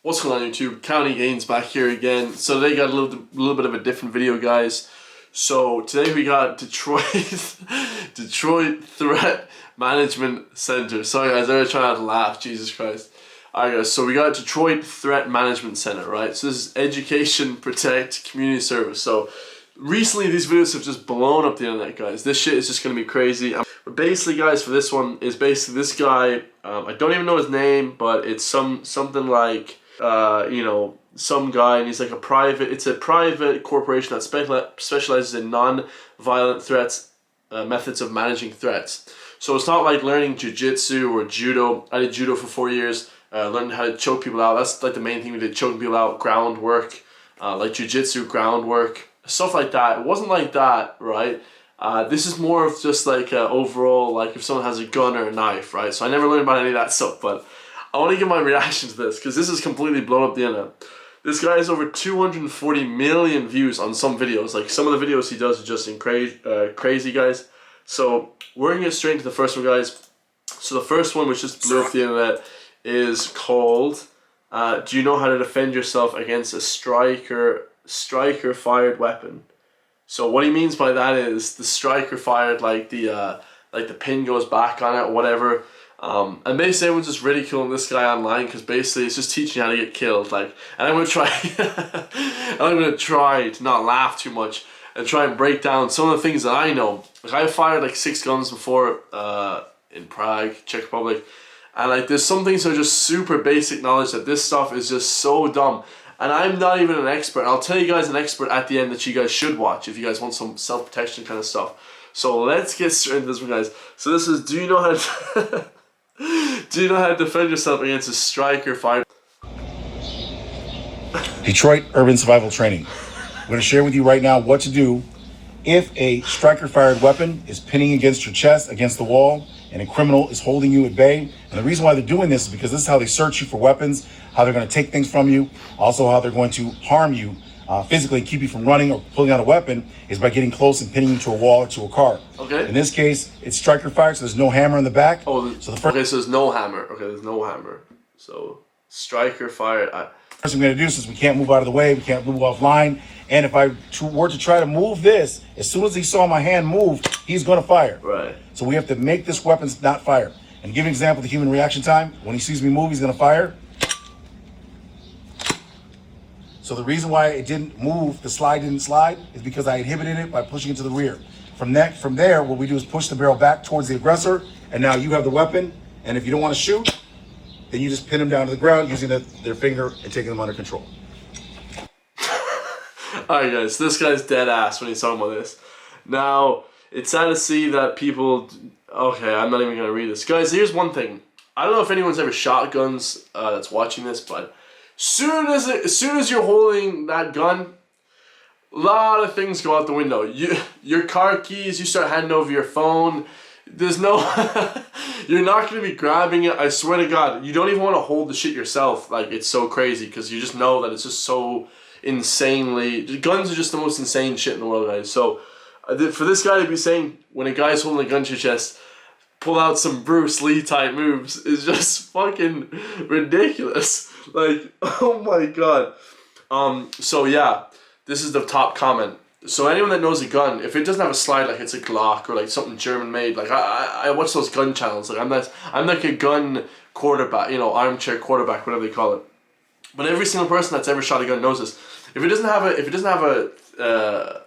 What's going on YouTube? County Gains back here again. So today got a little bit of a different video, guys. So today we got Detroit Detroit Threat Management Center. Sorry guys, I was trying not to laugh, Jesus Christ. Alright guys, so we got Detroit Threat Management Center, right? So this is Education, Protect, Community Service. So recently these videos have just blown up the internet, guys. This shit is just gonna be crazy. But basically guys, for this one is basically this guy, I don't even know his name, but it's something like you know, some guy, and he's like it's a private corporation that specializes in non-violent threats, methods of managing threats. So it's not like learning jiu-jitsu or judo. I did judo for 4 years, learning how to choke people out. That's like the main thing we did, choking people out, groundwork, like jiu-jitsu, groundwork, stuff like that. It wasn't like that, right? This is more of just like overall, like if someone has a gun or a knife, right? So I never learned about any of that stuff, but I want to give my reaction to this because this is completely blown up the internet. This guy has over 240 million views on some videos. Like some of the videos he does are just crazy, guys. So we're gonna get straight into the first one, guys. So the first one, which just blew up the internet, is called "Do you know how to defend yourself against a striker fired weapon?" So what he means by that is the striker fired, like the pin goes back on it or whatever. And basically everyone's just ridiculing this guy online because basically it's just teaching you how to get killed. Like, and I'm gonna try to not laugh too much and try and break down some of the things that I know. Like I've fired like 6 guns before in Prague, Czech Republic, and like there's some things that are just super basic knowledge that this stuff is just so dumb. And I'm not even an expert. I'll tell you guys an expert at the end that you guys should watch if you guys want some self-protection kind of stuff. So let's get straight into this one, guys. So this is, do you know how to do you know how to defend yourself against a striker fire? Detroit Urban Survival Training. I'm going to share with you right now what to do if a striker-fired weapon is pinning against your chest, against the wall, and a criminal is holding you at bay. And the reason why they're doing this is because this is how they search you for weapons, how they're going to take things from you, also how they're going to harm you physically, keep you from running or pulling out a weapon, is by getting close and pinning you to a wall or to a car. Okay. In this case, it's striker fired, so there's no hammer in the back. Oh, so there's no hammer. Okay, there's no hammer. So striker fired. First thing we're going to do, since we can't move out of the way, we can't move offline, and if I were to try to move this, as soon as he saw my hand move, he's going to fire. Right. So we have to make this weapon not fire. And give an example of the human reaction time. When he sees me move, he's going to fire. So the reason why it didn't move, the slide didn't slide, is because I inhibited it by pushing it to the rear. From there, what we do is push the barrel back towards the aggressor, and now you have the weapon, and if you don't want to shoot, then you just pin them down to the ground using their finger and taking them under control. Alright guys, this guy's dead ass when he's talking about this. Now, it's sad to see that people... Okay, I'm not even going to read this. Guys, here's one thing. I don't know if anyone's ever shot guns that's watching this, but as soon as you're holding that gun, a lot of things go out the window. Your car keys, you start handing over your phone. There's no... You're not going to be grabbing it. I swear to God, you don't even want to hold the shit yourself. Like, it's so crazy because you just know that it's just so insanely... Guns are just the most insane shit in the world, guys. So, for this guy to be saying, when a guy's holding a gun to your chest, pull out some Bruce Lee type moves is just fucking ridiculous. Like, oh my God. So yeah, this is the top comment. So anyone that knows a gun, if it doesn't have a slide, like it's a Glock or like something German made, like I watch those gun channels. Like I'm like a gun quarterback, you know, armchair quarterback, whatever they call it. But every single person that's ever shot a gun knows this. If it doesn't have a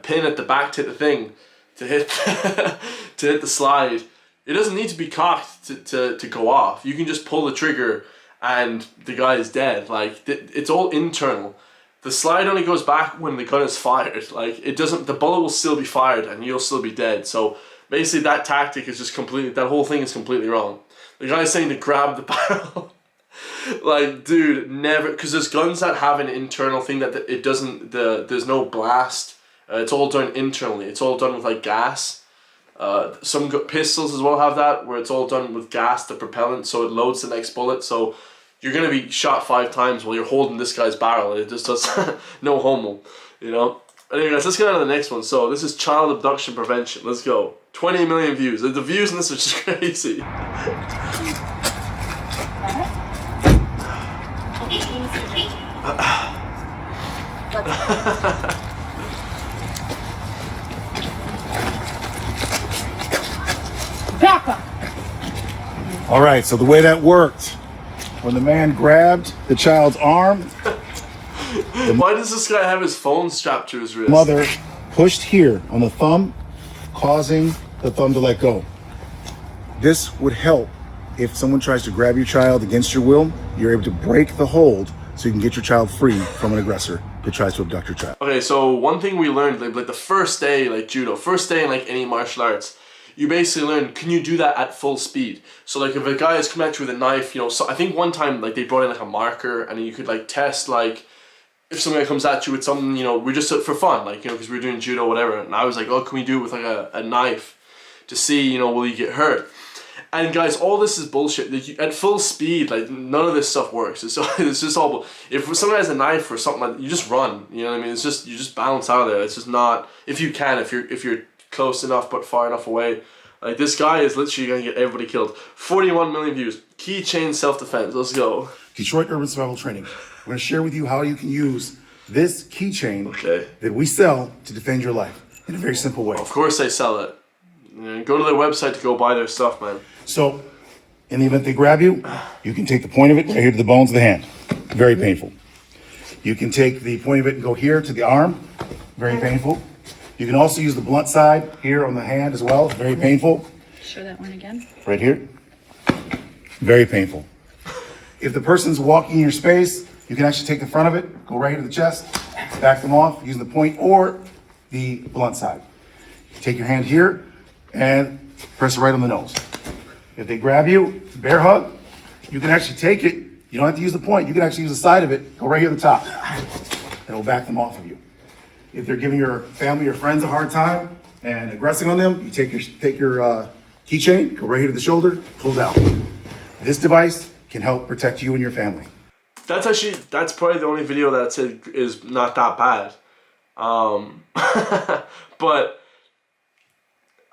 pin at the back to hit the thing, to hit to hit the slide, it doesn't need to be cocked to go off. You can just pull the trigger and the guy is dead. Like, it's all internal. The slide only goes back when the gun is fired. Like, it doesn't, the bullet will still be fired and you'll still be dead. So basically that tactic is just completely, that whole thing is completely wrong. The guy's saying to grab the barrel. Like, dude, never, because there's guns that have an internal thing that it doesn't, there's no blast. It's all done internally. It's all done with like gas. Some pistols as well have that, where it's all done with gas, the propellant, so it loads the next bullet. So you're gonna be shot 5 times while you're holding this guy's barrel. It just does no homo, you know. Anyway, guys, let's get on to the next one. So this is child abduction prevention. Let's go. 20 million views. The views in this are just crazy. Back up. All right, so the way that worked, when the man grabbed the child's arm, Why does this guy have his phone strapped to his wrist? mother pushed here on the thumb, causing the thumb to let go. This would help if someone tries to grab your child against your will. You're able to break the hold so you can get your child free from an aggressor that tries to abduct your child. Okay, so one thing we learned, like the first day, like judo, first day in like any martial arts, you basically learn, can you do that at full speed? So like if a guy is coming at you with a knife, you know, so I think one time like they brought in like a marker and you could like test like, if somebody comes at you with something, you know, we're just for fun, like, you know, because we're doing judo, whatever. And I was like, oh, can we do it with like a knife to see, you know, will you get hurt? And guys, all this is bullshit. Like, at full speed, like none of this stuff works. It's just all. If someone has a knife or something like that, you just run. You know what I mean? It's just you just bounce out of there. It's just not. If you can, if you're close enough but far enough away. Like this guy is literally gonna get everybody killed. 41 million views. Keychain self-defense. Let's go. Detroit Urban Survival Training. We're going to share with you how you can use this keychain that we sell to defend your life in a very simple way. Of course they sell it. You know, go to their website to go buy their stuff, man. So, in the event they grab you, you can take the point of it right here to the bones of the hand. Very painful. You can take the point of it and go here to the arm. Very painful. You can also use the blunt side here on the hand as well. Very painful. Show that one again. Right here. Very painful. If the person's walking in your space, you can actually take the front of it, go right here to the chest, back them off using the point or the blunt side. Take your hand here and press it right on the nose. If they grab you, bear hug, you can actually take it. You don't have to use the point. You can actually use the side of it, go right here at the top. And it'll back them off of you. If they're giving your family or friends a hard time and aggressing on them, you take your keychain, go right here to the shoulder, pull down. This device can help protect you and your family. That's probably the only video that said is not that bad. But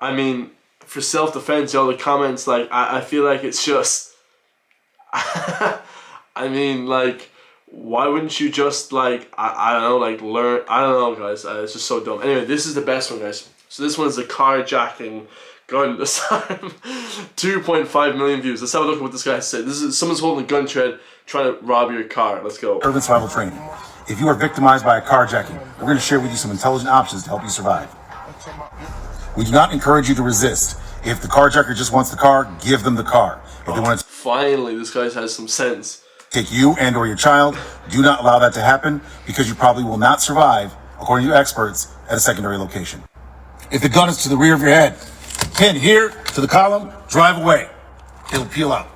I mean, for self-defense, all the comments, like I feel like it's just I mean, like, why wouldn't you just like I don't know, like learn, I don't know, guys, it's just so dumb. Anyway, this is the best one, guys. So this one is the carjacking gun disarm. 2.5 million views. Let's have a look at what this guy said. This is someone's holding a gun tread trying to rob your car. Let's go. Urban Survival Training. If you are victimized by a carjacking, we're going to share with you some intelligent options to help you survive. We do not encourage you to resist. If the carjacker just wants the car, give them the car. If they want to Finally, this guy has some sense. take you and or your child, do not allow that to happen because you probably will not survive, according to experts, at a secondary location. If the gun is to the rear of your head, pin here to the column, drive away. It'll peel out.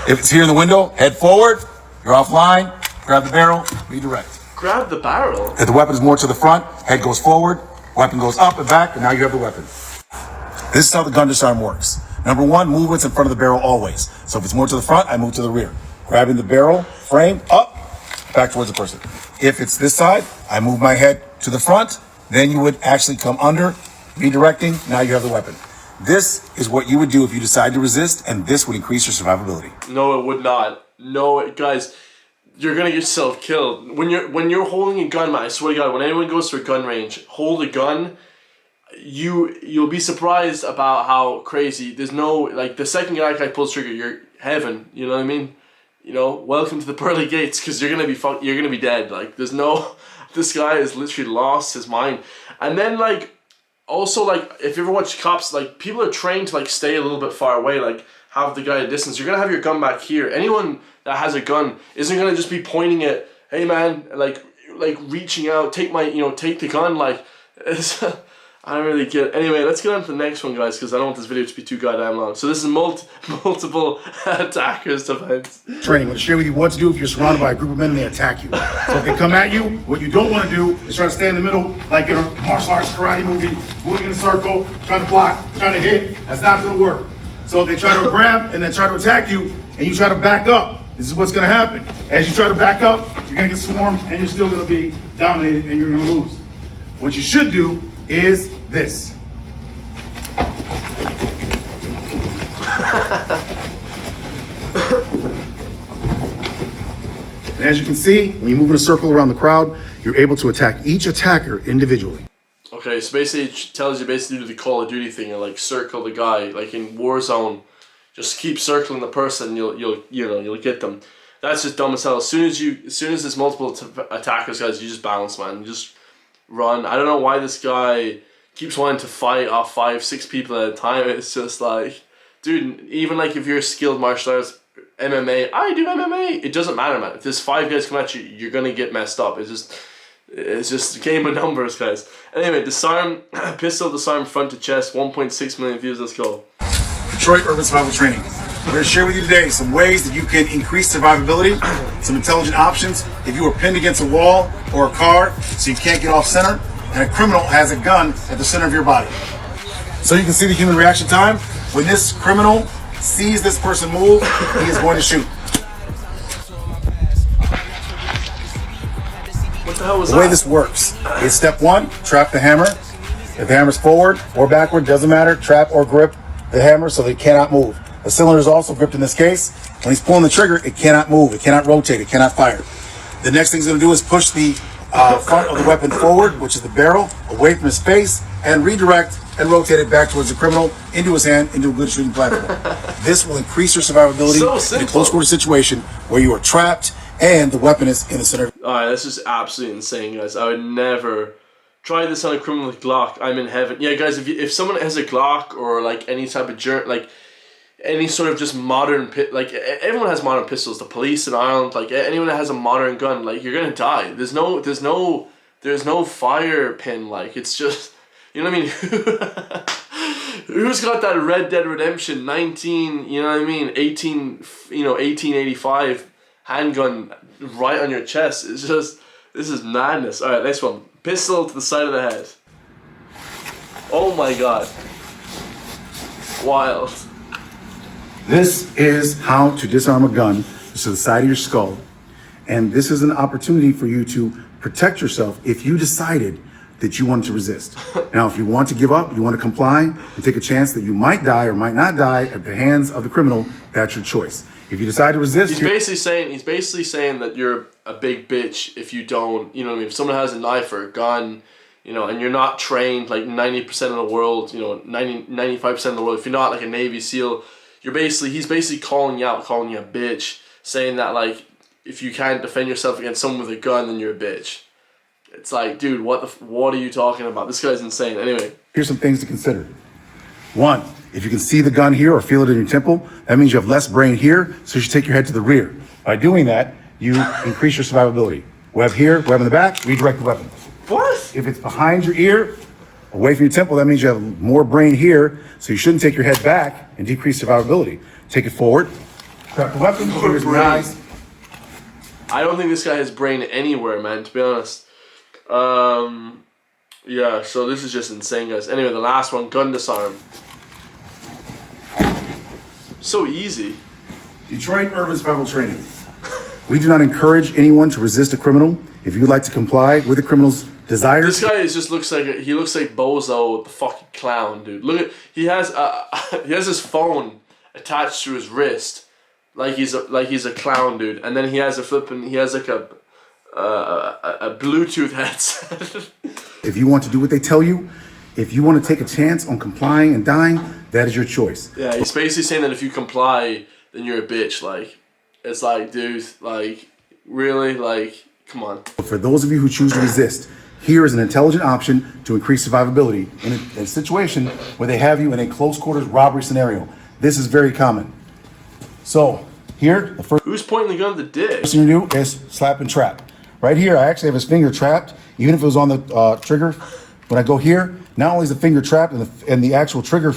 If it's here in the window, head forward, you're offline, grab the barrel, redirect. Grab the barrel? If the weapon is more to the front, head goes forward, weapon goes up and back, and now you have the weapon. This is how the gun disarm works. Number one, move what's in front of the barrel always. So if it's more to the front, I move to the rear. Grabbing the barrel, frame, up, back towards the person. If it's this side, I move my head to the front, then you would actually come under, redirecting, now you have the weapon. This is what you would do if you decide to resist, and this would increase your survivability. No, it would not. No, guys, you're gonna get yourself killed. When you're holding a gun, man, I swear to God, when anyone goes to a gun range, hold a gun, you'll be surprised about how crazy. There's no, like, the second guy pulls trigger, you're heaven, you know what I mean? You know, welcome to the pearly gates, because you're gonna be dead. Like, there's no, this guy has literally lost his mind. And then, like, also, like, if you ever watch cops, like, people are trained to, like, stay a little bit far away, like, have the guy at a distance. You're gonna have your gun back here. Anyone that has a gun isn't gonna just be pointing it, hey man, like reaching out, take the gun, like, it's, I don't really get it. Anyway, let's get on to the next one, guys, because I don't want this video to be too goddamn long. So this is multiple attackers defense. Training, I'm going to share with you what to do if you're surrounded by a group of men and they attack you. So if they come at you, what you don't want to do is try to stay in the middle, like in a martial arts karate movie, moving in a circle, trying to block, trying to hit. That's not going to work. So if they try to grab and then try to attack you, and you try to back up, this is what's going to happen. As you try to back up, you're going to get swarmed, and you're still going to be dominated, and you're going to lose. What you should do is this. And as you can see, when you move in a circle around the crowd, you're able to attack each attacker individually. Okay, so basically it tells you basically to do the Call of Duty thing and like circle the guy, like in Warzone. Just keep circling the person, you'll get them. That's just dumb as hell. As soon as there's multiple attackers, guys, you just bounce, man. You just run. I don't know why this guy keeps wanting to fight off 5-6 people at a time. It's just like, dude, even like if you're a skilled martial arts, MMA, I do MMA. It doesn't matter, man. If there's 5 guys come at you, you're gonna get messed up. It's just a game of numbers, guys. Anyway, disarm pistol, disarm front to chest, 1.6 million views. Let's go. Detroit Urban Survival Training. We're going to share with you today some ways that you can increase survivability, some intelligent options if you are pinned against a wall or a car so you can't get off center, and a criminal has a gun at the center of your body. So you can see the human reaction time. When this criminal sees this person move, he is going to shoot. What the hell was that? The way this works is step 1, trap the hammer. If the hammer's forward or backward, doesn't matter, trap or grip the hammer so they cannot move. The cylinder is also gripped in this case. When he's pulling the trigger, it cannot move, it cannot rotate, it cannot fire. The next thing he's going to do is push the front of the weapon forward, which is the barrel, away from his face, and redirect and rotate it back towards the criminal, into his hand, into a good shooting platform. This will increase your survivability in a close quarter situation where you are trapped and the weapon is in the center. Alright, this is absolutely insane, guys. I would never try this on a criminal with Glock. I'm in heaven. Yeah, guys, if someone has a Glock or like any type of like any sort of just modern like everyone has modern pistols. The police in Ireland, like anyone that has a modern gun, like you're gonna die. There's no fire pin. Like it's just, you know what I mean? Who's got that Red Dead Redemption 19? You know what I mean? 1885 handgun right on your chest. It's just, this is madness. All right, next one. Pistol to the side of the head. Oh my god. Wild. This is how to disarm a gun. It's to the side of your skull. And this is an opportunity for you to protect yourself if you decided that you wanted to resist. Now, if you want to give up, you want to comply, and take a chance that you might die or might not die at the hands of the criminal, that's your choice. If you decide to resist, he's basically saying that you're a big bitch if you don't, you know what I mean? If someone has a knife or a gun, you know, and you're not trained like 90% of the world, you know, 95% of the world, if you're not like a Navy SEAL, he's basically calling you out, calling you a bitch, saying that like if you can't defend yourself against someone with a gun, then you're a bitch. It's like, dude, what are you talking about? This guy's insane. Anyway, here's some things to consider. 1, if you can see the gun here or feel it in your temple, that means you have less brain here, so you should take your head to the rear. By doing that, you increase your survivability. Web here, web in the back, redirect the weapon. What? If it's behind your ear, away from your temple, that means you have more brain here, so you shouldn't take your head back and decrease survivability. Take it forward, trap the weapon, fingers in your eyes. I don't think this guy has brain anywhere, man, to be honest. Yeah, so this is just insane, guys. Anyway, the last one, gun disarm. So easy. Detroit Urban Survival Training. We do not encourage anyone to resist a criminal. If you would like to comply with a criminal's desires. This guy looks like Bozo, the fucking clown, dude. Look at he has his phone attached to his wrist, like he's a clown, dude. And then he has like a Bluetooth headset. If you want to do what they tell you, if you want to take a chance on complying and dying, that is your choice. Yeah, he's basically saying that if you comply, then you're a bitch. Like, it's like, dude, like, really, like, come on. For those of you who choose to resist, here is an intelligent option to increase survivability in a situation where they have you in a close quarters robbery scenario. This is very common. So here, the first. Who's pointing the gun at the dick? First thing you do is slap and trap. Right here, I actually have his finger trapped, even if it was on the trigger. When I go here, not only is the finger trapped and the actual trigger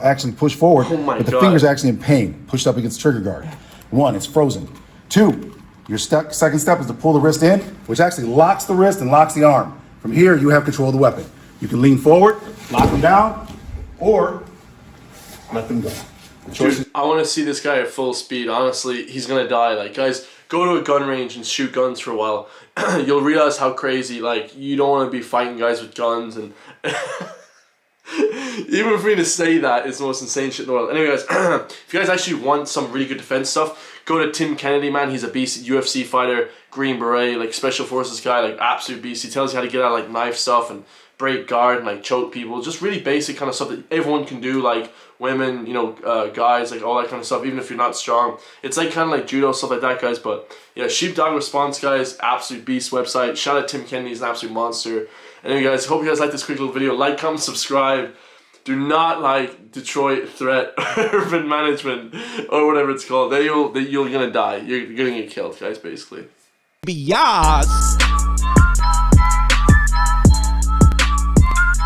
actually pushed forward, but the finger's actually in pain, pushed up against the trigger guard. 1, it's frozen. 2, your second step is to pull the wrist in, which actually locks the wrist and locks the arm. From here, you have control of the weapon. You can lean forward, lock them down, or let them go. Dude, I want to see this guy at full speed. Honestly, he's gonna die. Like, guys, go to a gun range and shoot guns for a while. You'll realize how crazy, like, you don't want to be fighting guys with guns and Even for me to say that is the most insane shit in the world. Anyway, guys, if you guys actually want some really good defense stuff, go to Tim Kennedy, man. He's a beast, UFC fighter, Green Beret, like special forces guy, like absolute beast. He tells you how to get out of like knife stuff and break guard and like choke people. Just really basic kind of stuff that everyone can do, like women, you know, guys, like all that kind of stuff, even if you're not strong. It's like kind of like judo, stuff like that, guys. But yeah, Sheepdog Response, guys, absolute beast website. Shout out Tim Kennedy, he's an absolute monster. Anyway, guys, hope you guys like this quick little video. Like, comment, subscribe. Do not like Detroit Threat Urban Management or whatever it's called. You're gonna die. You're gonna get killed, guys, basically. Biatch.